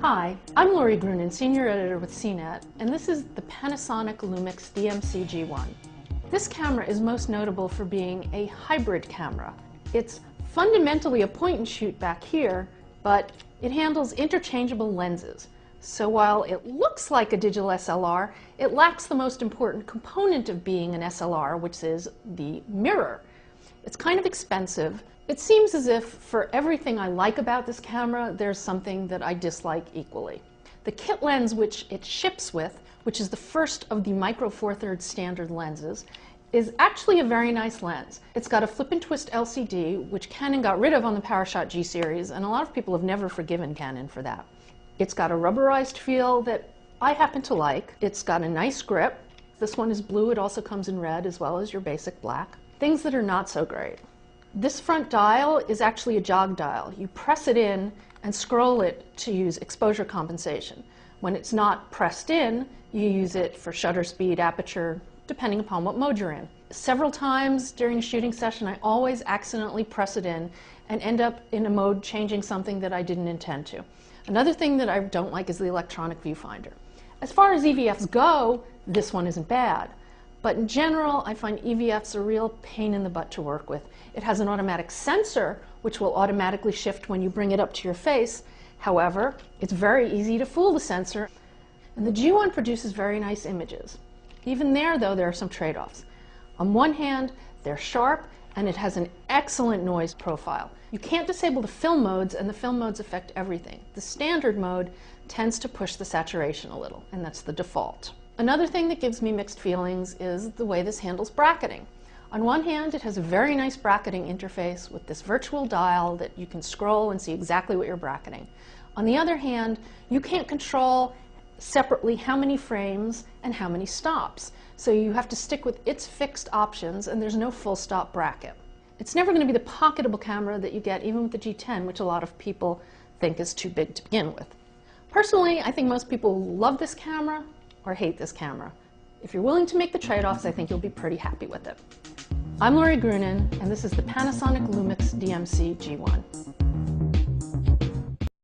Hi, I'm Lori Grunin, Senior Editor with CNET, and this is the Panasonic Lumix DMC G1. This camera is most notable for being a hybrid camera. It's fundamentally a point-and-shoot back here, but it handles interchangeable lenses. So while it looks like a digital SLR, it lacks the most important component of being an SLR, which is the mirror. It's kind of expensive. It seems as if for everything I like about this camera, there's something that I dislike equally. The kit lens which it ships with, which is the first of the micro four thirds standard lenses, is actually a very nice lens. It's got a flip and twist LCD, which Canon got rid of on the PowerShot G series, and a lot of people have never forgiven Canon for that. It's got a rubberized feel that I happen to like. It's got a nice grip. This one is blue. It also comes in red as well as your basic black. Things that are not so great. This front dial is actually a jog dial. You press it in and scroll it to use exposure compensation. When it's not pressed in, you use it for shutter speed, aperture, depending upon what mode you're in. Several times during a shooting session, I always accidentally press it in and end up in a mode changing something that I didn't intend to. Another thing that I don't like is the electronic viewfinder. As far as EVFs go, this one isn't bad. But in general, I find EVFs a real pain in the butt to work with. It has an automatic sensor, which will automatically shift when you bring it up to your face. However, it's very easy to fool the sensor. And the G1 produces very nice images. Even there, though, there are some trade-offs. On one hand, they're sharp, and it has an excellent noise profile. You can't disable the film modes, and the film modes affect everything. The standard mode tends to push the saturation a little, and that's the default. Another thing that gives me mixed feelings is the way this handles bracketing. On one hand, it has a very nice bracketing interface with this virtual dial that you can scroll and see exactly what you're bracketing. On the other hand, you can't control separately how many frames and how many stops. So you have to stick with its fixed options, and there's no full stop bracket. It's never going to be the pocketable camera that you get even with the G10, which a lot of people think is too big to begin with. Personally, I think most people love this camera or hate this camera. If you're willing to make the trade-offs, I think you'll be pretty happy with it. I'm Lori Grunin, and this is the Panasonic Lumix DMC G1.